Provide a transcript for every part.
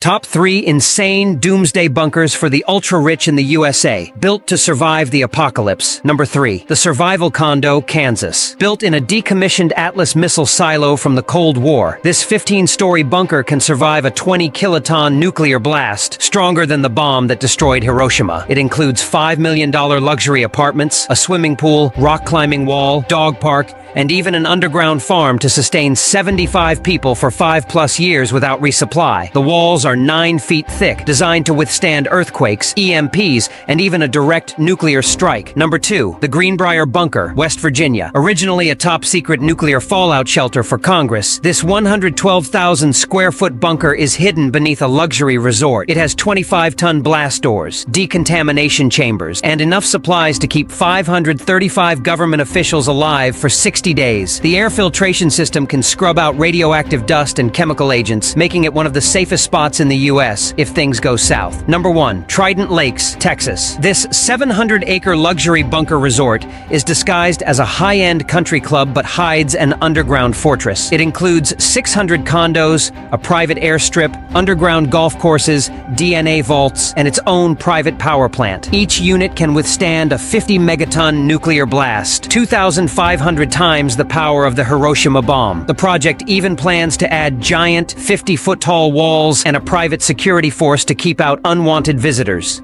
Top 3 insane doomsday bunkers for the ultra-rich in the USA, built to survive the apocalypse. Number 3. The Survival Condo, Kansas. Built in a decommissioned Atlas missile silo from the Cold War, this 15-story bunker can survive a 20-kiloton nuclear blast, stronger than the bomb that destroyed Hiroshima. It includes $5 million luxury apartments, a swimming pool, rock climbing wall, dog park, and even an underground farm to sustain 75 people for 5+ years without resupply. The walls are 9 feet thick, designed to withstand earthquakes, EMPs, and even a direct nuclear strike. Number 2. The Greenbrier Bunker, West Virginia. Originally a top-secret nuclear fallout shelter for Congress, this 112,000-square-foot bunker is hidden beneath a luxury resort. It has 25-ton blast doors, decontamination chambers, and enough supplies to keep 535 government officials alive for 60 days. The air filtration system can scrub out radioactive dust and chemical agents, making it one of the safest spots in the U.S. if things go south. Number 1. Trident Lakes, Texas. This 700-acre luxury bunker resort is disguised as a high-end country club but hides an underground fortress. It includes 600 condos, a private airstrip, underground golf courses, DNA vaults, and its own private power plant. Each unit can withstand a 50-megaton nuclear blast, 2,500 times the power of the Hiroshima bomb. The project even plans to add giant 50-foot-tall walls and a private security force to keep out unwanted visitors.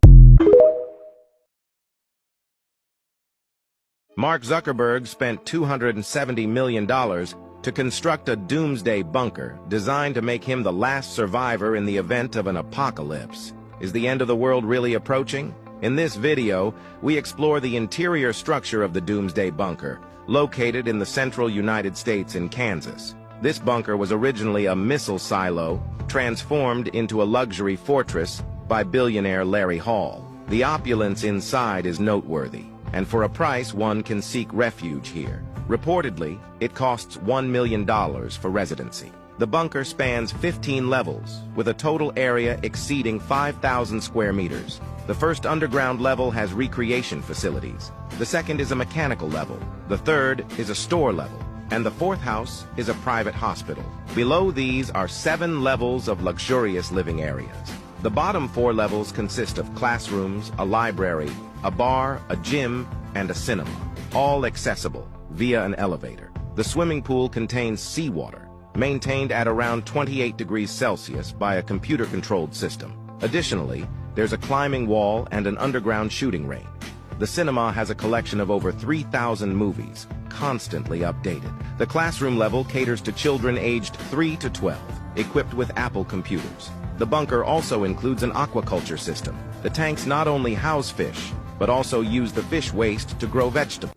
Mark Zuckerberg spent $270 million to construct a doomsday bunker designed to make him the last survivor in the event of an apocalypse. Is the end of the world really approaching? In this video, we explore the interior structure of the doomsday bunker, located in the central United States in Kansas. This bunker was originally a missile silo, transformed into a luxury fortress by billionaire Larry Hall. The opulence inside is noteworthy, and for a price one can seek refuge here. Reportedly, it costs $1 million for residency. The bunker spans 15 levels, with a total area exceeding 5,000 square meters. The first underground level has recreation facilities. The second is a mechanical level. The third is a store level. And the fourth house is a private hospital. Below these are 7 levels of luxurious living areas. The bottom 4 levels consist of classrooms, a library, a bar, a gym, and a cinema, all accessible via an elevator. The swimming pool contains seawater, maintained at around 28 degrees Celsius by a computer-controlled system. Additionally, there's a climbing wall and an underground shooting range. The cinema has a collection of over 3,000 movies, constantly updated. The classroom level caters to children aged 3 to 12, equipped with Apple computers. The bunker also includes an aquaculture system. The tanks not only house fish, but also use the fish waste to grow vegetables.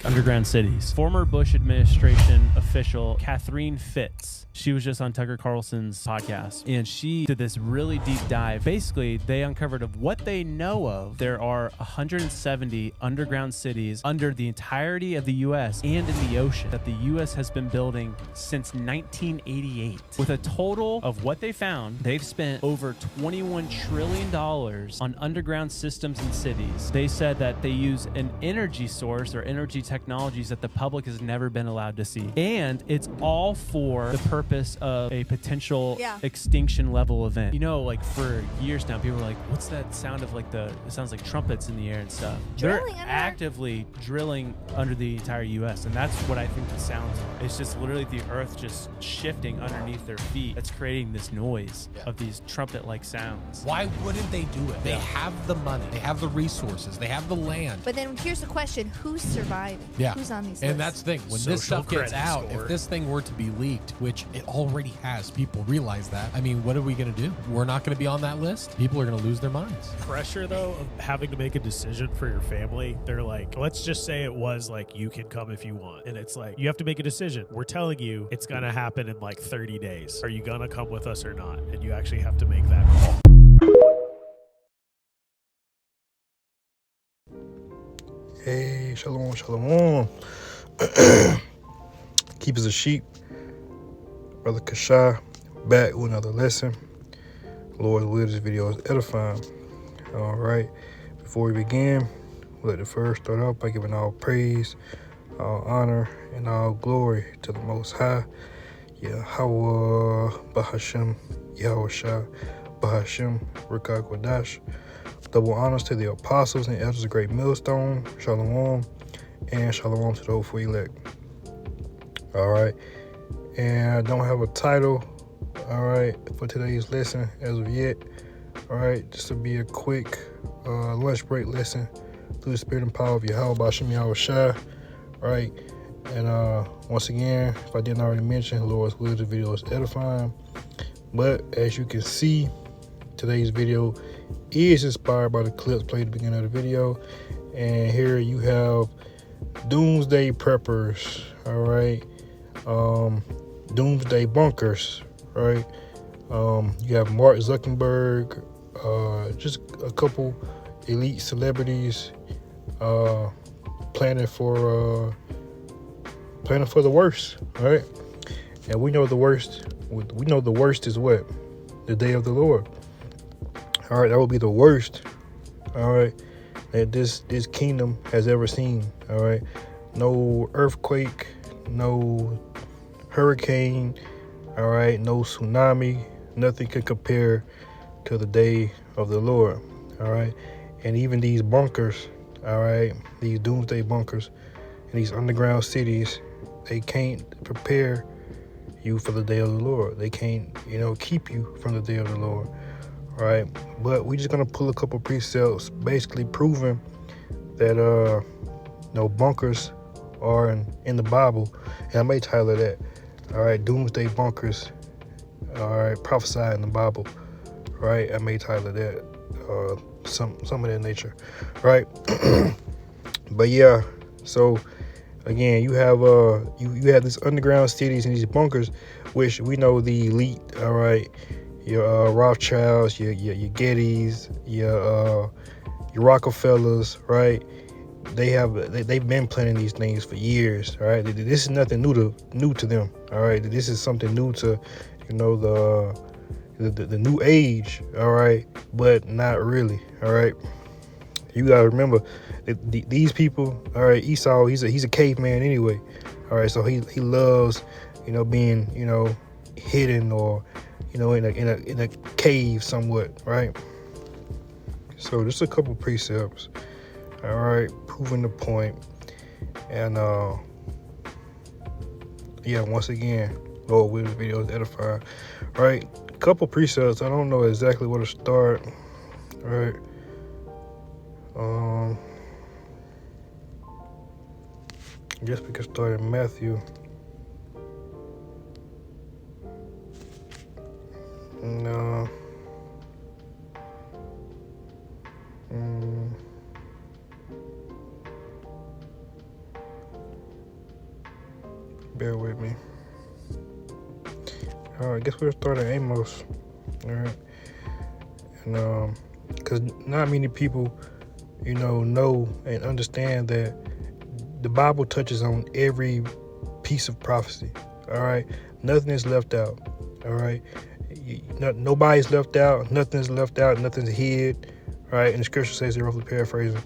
Underground cities. Former Bush administration official Catherine Fitz. She was just on Tucker Carlson's podcast, and she did this really deep dive. Basically, they uncovered of what they know of. There are 170 underground cities under the entirety of the U.S. and in the ocean that the U.S. has been building since 1988. With a total of what they found, they've spent over $21 trillion on underground systems and cities. They said that they use an energy source or energy technologies that the public has never been allowed to see. And it's all for the purpose of a potential extinction level event. You know, like for years now, people are like, what's that sound of like it sounds like trumpets in the air and stuff. They're actively drilling under the entire US, and that's what I think the sounds are. It's just literally the earth just shifting underneath their feet. That's creating this noise of these trumpet-like sounds. Why wouldn't they do it? They have the money, they have the resources, they have the land. But then here's the question, who's surviving? Yeah. Who's on these lists? And that's the thing, when this stuff gets out, if this thing were to be leaked, which it already has, people realize that. I mean, what are we going to do? We're not going to be on that list. People are going to lose their minds. Pressure, though, of having to make a decision for your family. They're like, let's just say it was like, you can come if you want. And it's like, you have to make a decision. We're telling you it's going to happen in like 30 days. Are you going to come with us or not? And you actually have to make that call. Hey, shalom, shalom. Keepers of sheep, Brother Kasha, back with another lesson. Lord's will, this video is edifying. All right, before we begin, we'd like to first start off by giving all praise, all honor, and all glory to the Most High, Yahweh Bahashem, Yahushua Bahashem, Rukak Wadash. Double honors to the apostles and elders of Great Millstone. Shalom. And shalom to those for elect. All right. And I don't have a title, all right, for today's lesson as of yet. All right. This will be a quick lunch break lesson through the spirit and power of Yahweh Bahashem Yahushua. All right. And once again, if I didn't already mention, Lord's will, the video is edifying. But as you can see, today's video is inspired by the clips played at the beginning of the video. And here you have Doomsday preppers, all right, Doomsday bunkers, right? You have Mark Zuckerberg, just a couple elite celebrities planning for the worst, right? And we know the worst. We know the worst is what? The day of the Lord. All right, that will be the worst. All right, that this kingdom has ever seen. All right, no earthquake, no hurricane. All right, no tsunami. Nothing can compare to the day of the Lord. All right, and even these bunkers. All right, these doomsday bunkers in these underground cities, they can't prepare you for the day of the Lord. They can't, keep you from the day of the Lord. All right, but we're just gonna pull a couple precepts, basically proving that bunkers are in the Bible, and I may title that. All right, doomsday bunkers. All right, prophesied in the Bible. All right, I may title that. Some of that nature. All right, but yeah. So again, you have you have these underground cities and these bunkers, which we know the elite. All right, your Rothschilds, your Gettys, your Rockefellers, right? They've been planning these things for years. All right, this is nothing new to them. All right, this is something new to the new age. All right, but not really. All right, you gotta remember these people. All right, Esau, he's a caveman anyway. All right, so he loves being hidden or in a cave somewhat, right? So just a couple precepts. All right, proving the point. And once again, Lord, with this video is edifying. All right, couple precepts. I don't know exactly where to start. All right. I guess we can start in Matthew. No. Bear with me. All right, I guess we'll start at Amos. All right, and because not many people, know and understand that the Bible touches on every piece of prophecy. All right, nothing is left out. All right, nobody's left out. Nothing's left out. Nothing's hid. All right, and the scripture says, roughly paraphrasing,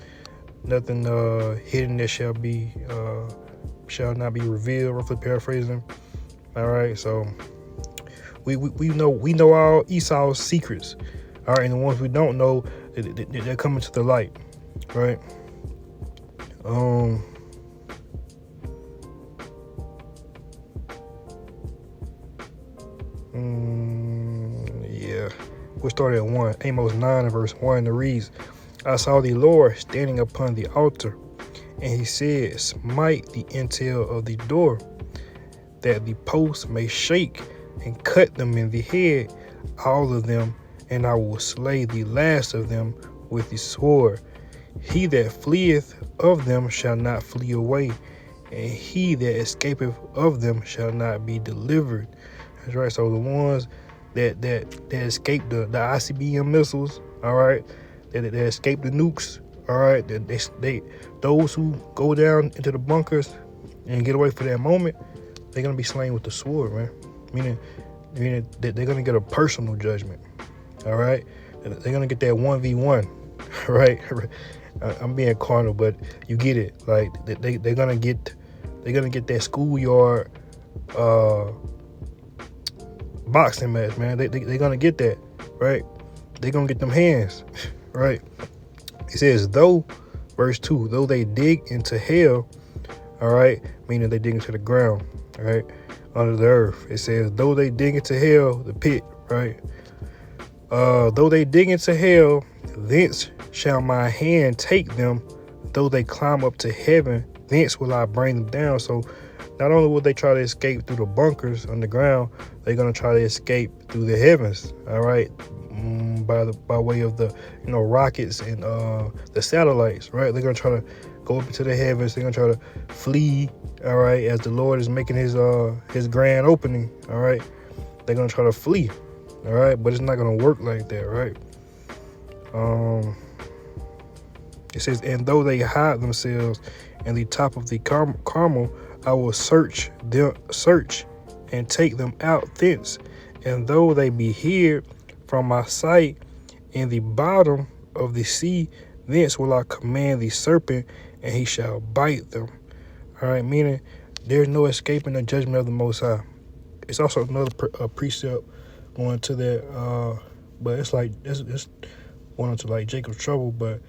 nothing hidden that shall not be revealed. Roughly paraphrasing. All right, so we know all Esau's secrets. All right, and the ones we don't know, they're coming to the light. Right. We'll start at 1. Amos 9 and verse 1. It reads, I saw the Lord standing upon the altar, and he said, smite the intel of the door, that the posts may shake, and cut them in the head, all of them, and I will slay the last of them with the sword. He that fleeth of them shall not flee away, and he that escapeth of them shall not be delivered. That's right. So the ones that escape the ICBM missiles, all right, that escape the nukes, all right, those who go down into the bunkers and get away for that moment, they're gonna be slain with the sword, man. Meaning that they're gonna get a personal judgment. All right, they're gonna get that 1v1, right? I'm being carnal, but you get it. Like they're gonna get that schoolyard boxing match, man. They gonna get that, right? They gonna get them hands, right? It says, though, verse 2, though they dig into hell, all right, meaning they dig into the ground, all right, under the earth. It says, though they dig into hell, the pit, right? Though they dig into hell, thence shall my hand take them. Though they climb up to heaven, thence will I bring them down. So not only will they try to escape through the bunkers underground, they're going to try to escape through the heavens, all right, by way of the rockets and the satellites, right? They're going to try to go up into the heavens. They're going to try to flee, all right, as the Lord is making his grand opening, all right? They're going to try to flee, all right? But it's not going to work like that, right? It says, and though they hide themselves in the top of the Carmel, I will search and take them out thence. And though they be hid from my sight in the bottom of the sea, thence will I command the serpent, and he shall bite them. All right, meaning there's no escaping the judgment of the Most High. It's also another precept going to that, but it's like it's going into like Jacob's trouble, but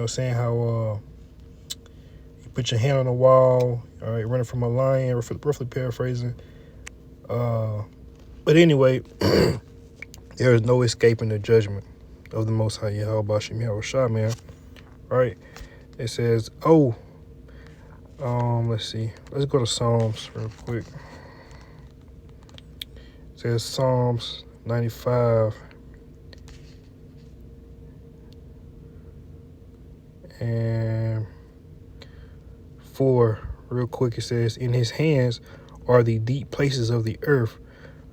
saying how you put your hand on the wall, all right, running from a lion, roughly paraphrasing. But anyway, there is no escaping the judgment of the Most High Yahweh Bashim Yahushua, man. Right? It says, let's see. Let's go to Psalms real quick. It says Psalms 95. And 4, real quick, it says, in his hands are the deep places of the earth.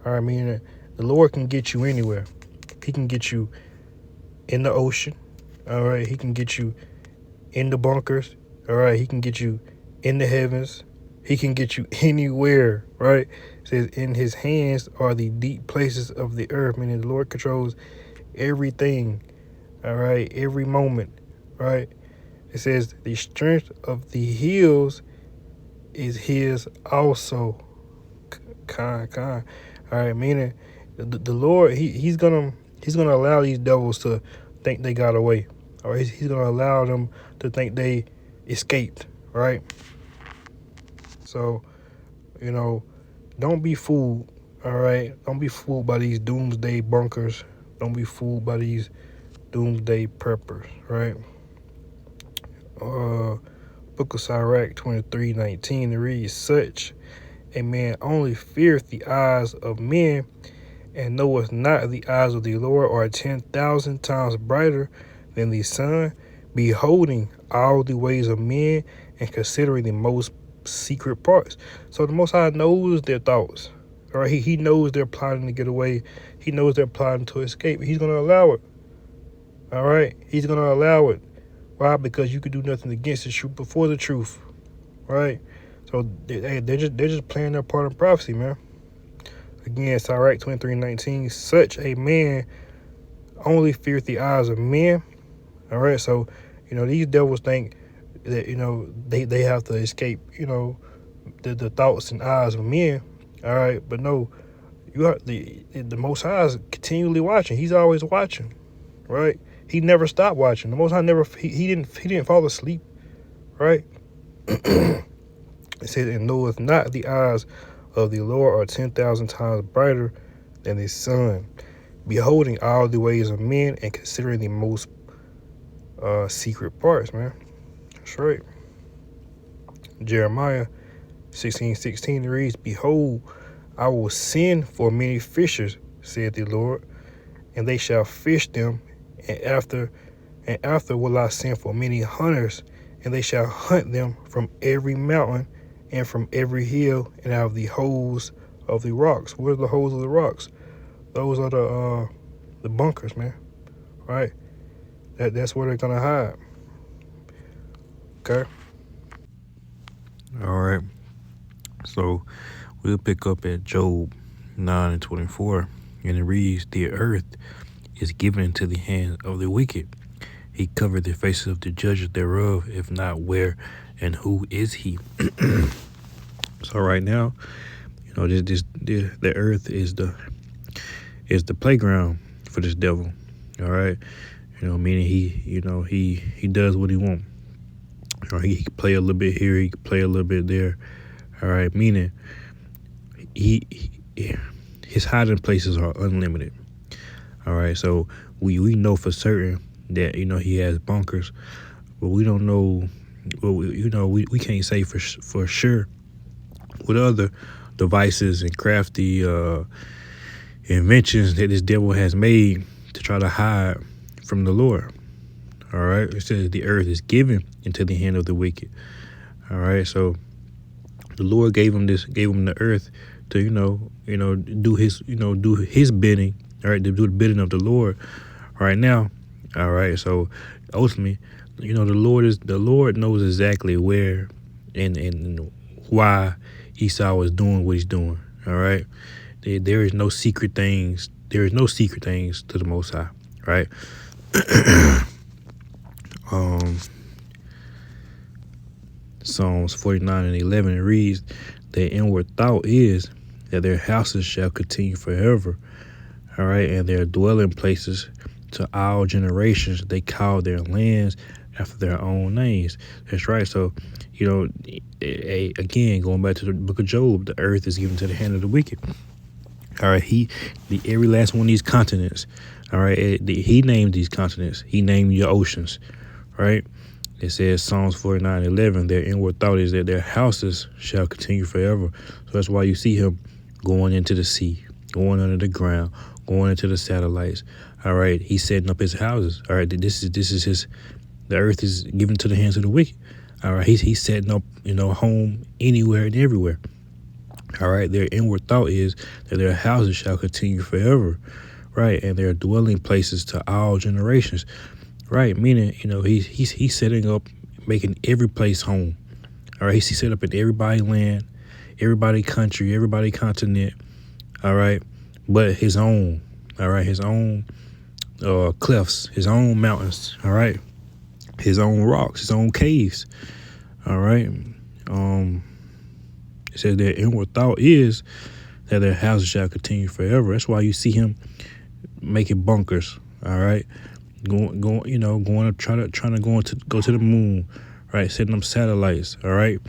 All right, meaning the Lord can get you anywhere. He can get you in the ocean. All right, he can get you in the bunkers. All right, he can get you in the heavens. He can get you anywhere, right? It says, in his hands are the deep places of the earth, meaning the Lord controls everything. All right, every moment, right? It says, the strength of the hills is his also. All right, meaning the Lord, he's gonna allow these devils to think they got away. All right, he's gonna allow them to think they escaped. Right. So, don't be fooled. All right, don't be fooled by these doomsday bunkers. Don't be fooled by these doomsday preppers. Right. Book of Sirach 23:19, it reads, such a man only feareth the eyes of men, and knoweth not the eyes of the Lord are 10,000 times brighter than the sun, beholding all the ways of men and considering the most secret parts. So the Most High knows their thoughts. All right, he knows they're plotting to get away. He knows they're plotting to escape. He's going to allow it. All right, he's going to allow it. Why? Because you could do nothing against the truth before the truth, right? So they're just playing their part in prophecy, man. Again, Sirach 23:19, such a man only feareth the eyes of men. All right, so these devils think that they have to escape the thoughts and eyes of men. All right, but no, you are the Most High is continually watching. He's always watching, right? He never stopped watching. The Most High never he didn't fall asleep, right? It says, and knoweth not the eyes of the Lord are 10,000 times brighter than the sun, beholding all the ways of men and considering the most secret parts, man. That's right. Jeremiah 16:16 reads, behold, I will send for many fishers, said the Lord, and they shall fish them. And after will I send for many hunters, and they shall hunt them from every mountain and from every hill and out of the holes of the rocks. What are the holes of the rocks? Those are the bunkers, man. Right? That's where they're gonna hide. Okay. All right. So we'll pick up at Job 9:24, and it reads, the earth is given into the hands of the wicked. He covered the faces of the judges thereof, if not, where and who is he? So right now, the earth is the is the playground for this devil. All right, meaning he does what he wants. He can play a little bit here, he can play a little bit there. All right, meaning his hiding places are unlimited. All right, so we know for certain that he has bunkers, but we don't know. Well, we can't say for sure what other devices and crafty inventions that this devil has made to try to hide from the Lord. All right, it says the earth is given into the hand of the wicked. All right, so the Lord gave him the earth to do his bidding. All right, to do the bidding of the Lord. Right now, all right. So ultimately, the Lord knows exactly where and why Esau is doing what he's doing. All right, there is no secret things. There is no secret things to the Most High. Right. Psalms 49:11 it reads, "Their inward thought is that their houses shall continue forever." All right, and their dwelling places to all generations. They call their lands after their own names. That's right. So, again, going back to the book of Job, the earth is given to the hand of the wicked. All right, every last one of these continents. All right, he named these continents. He named your oceans. Right. It says Psalms 49:11. Their inward thought is that their houses shall continue forever. So that's why you see him going into the sea, going under the ground, going into the satellites. All right, he's setting up his houses. All right, this is his. The earth is given to the hands of the wicked. All right, he's setting up home anywhere and everywhere. All right, their inward thought is that their houses shall continue forever. Right, and their dwelling places to all generations. Right, meaning he's setting up, making every place home. All right, he's set up in everybody's land, everybody's country, everybody's continent. All right, but his own. All right, his own cliffs, his own mountains. All right, his own rocks, his own caves. All right. It says their inward thought is that their houses shall continue forever. That's why you see him making bunkers. All right, going up, trying to go to the moon. Right, setting up satellites. All right,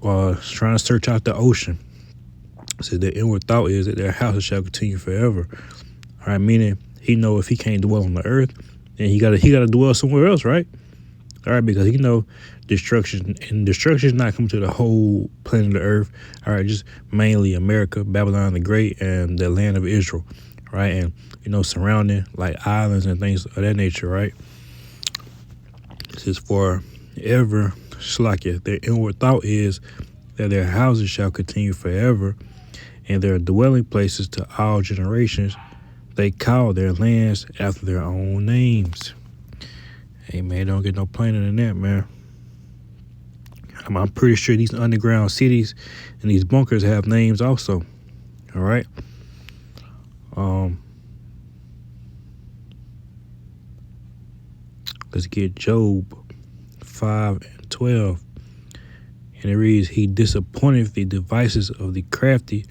trying to search out the ocean. It says their inward thought is that their houses shall continue forever. All right, meaning he know if he can't dwell on the earth, then he gotta dwell somewhere else, right? All right, because destruction is not coming to the whole planet of the earth. All right, just mainly America, Babylon the Great, and the land of Israel, right? And surrounding like islands and things of that nature, right? This is forever, Shlakia. Their inward thought is that their houses shall continue forever, and their dwelling places to all generations. They call their lands after their own names. Hey, man, don't get no plainer than that, man. I'm pretty sure these underground cities and these bunkers have names also. All right. Let's get Job 5:12. And it reads, "He disappointeth the devices of the crafty,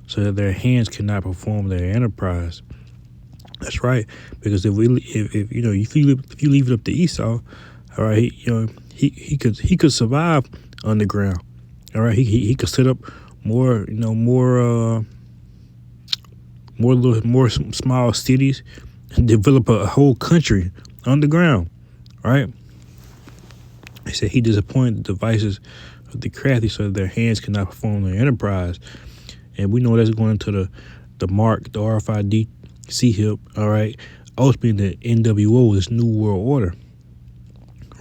so that their hands cannot perform their enterprise." That's right, because if you leave it up to Esau, all right, he could survive underground. All right, he could set up more small cities and develop a whole country underground. All right. He said he disappointed the devices of the crafty, so that their hands cannot perform their enterprise. And we know that's going into the mark, the RFID C-HIP, all right, ultimately the NWO, this New World Order,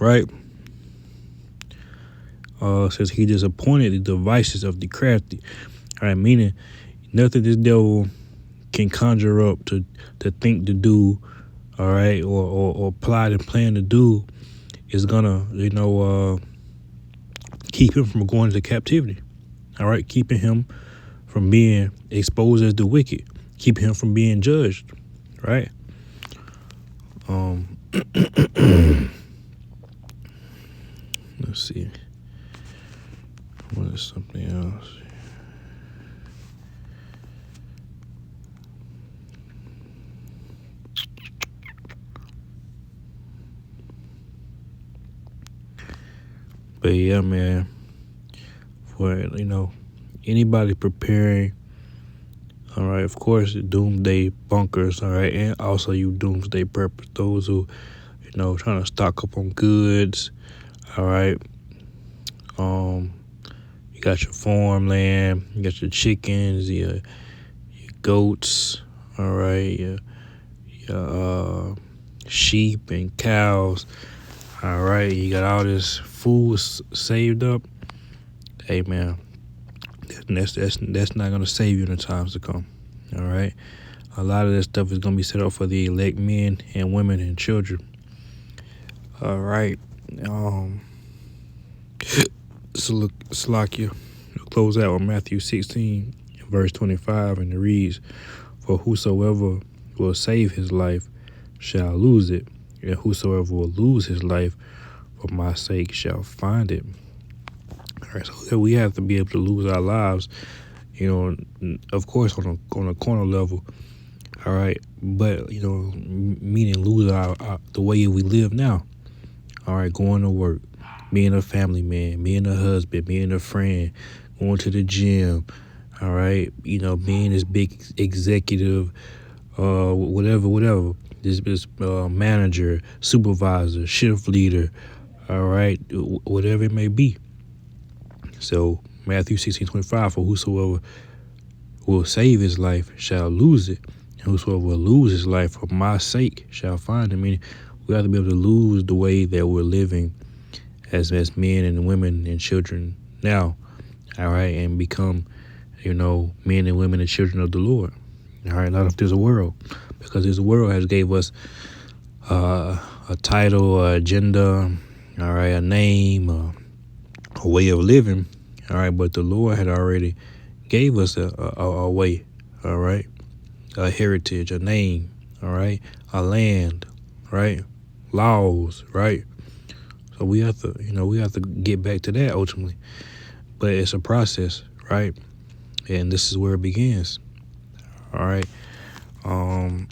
right? Says he disappointed the devices of the crafty, all right, meaning nothing this devil can conjure up to think to do, all right, or plot and plan to do is gonna, keep him from going into captivity, all right, keeping him from being exposed as the wicked, keeping him from being judged, right? Let's see. What is something else? But yeah, man, for, anybody preparing, all right, of course, doomsday bunkers, all right, and also you doomsday preppers, those who, trying to stock up on goods, all right. You got your farmland, you got your chickens, your goats, all right, your sheep and cows, all right. You got all this food saved up. Hey, man, that's not gonna save you in the times to come. All right, a lot of this stuff is gonna be set up for the elect men and women and children. All right, Salakia, close out on Matthew 16, verse 25, and it reads, "For whosoever will save his life shall lose it, and whosoever will lose his life for my sake shall find it." All right, so we have to be able to lose our lives, of course, on a corner level. All right, but meaning lose our the way we live now. All right, going to work, being a family man, being a husband, being a friend, going to the gym. All right, being this big executive, whatever. This manager, supervisor, shift leader. All right, whatever it may be. So Matthew 16:25, for whosoever will save his life shall lose it, and whosoever will lose his life for my sake shall find it. Meaning we have to be able to lose the way that we're living as men and women and children now, all right, and become, men and women and children of the Lord. All right, not of this world, because this world has gave us a title, a agenda, all right, a name, a way of living, all right, but the Lord had already gave us a way, all right, a heritage, a name, all right, a land, right, laws, right. So we have to get back to that ultimately, but it's a process, right, and this is where it begins, all right. And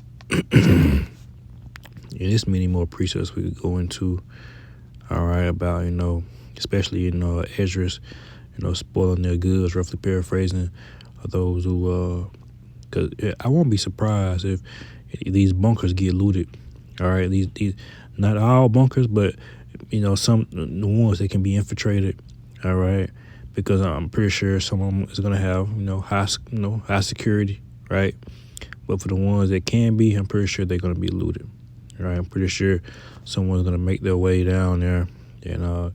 there's many more precepts we could go into, all right, about especially Esdras, spoiling their goods, roughly paraphrasing, those who because I won't be surprised if these bunkers get looted. All right, these not all bunkers, but some the ones that can be infiltrated. All right, because I'm pretty sure some of them is gonna have high security, right? But for the ones that can be, I'm pretty sure they're gonna be looted. All right, I'm pretty sure someone's gonna make their way down there and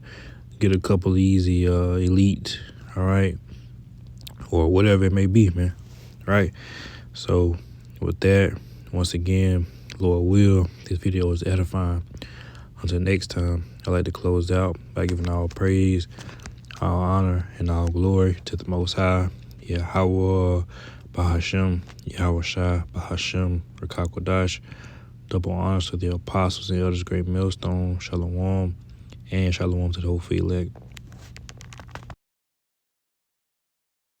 get a couple easy elite, all right, or whatever it may be, man. Right. So with that, once again, Lord will, this video is edifying. Until next time, I'd like to close out by giving all praise, all honor, and all glory to the Most High, Yahweh, Bahashem, Yahweh Shai, Bahashem, Rakakwadash. Double honors to the apostles and elders, great millstone, Shalom, and Shalom to the whole elect.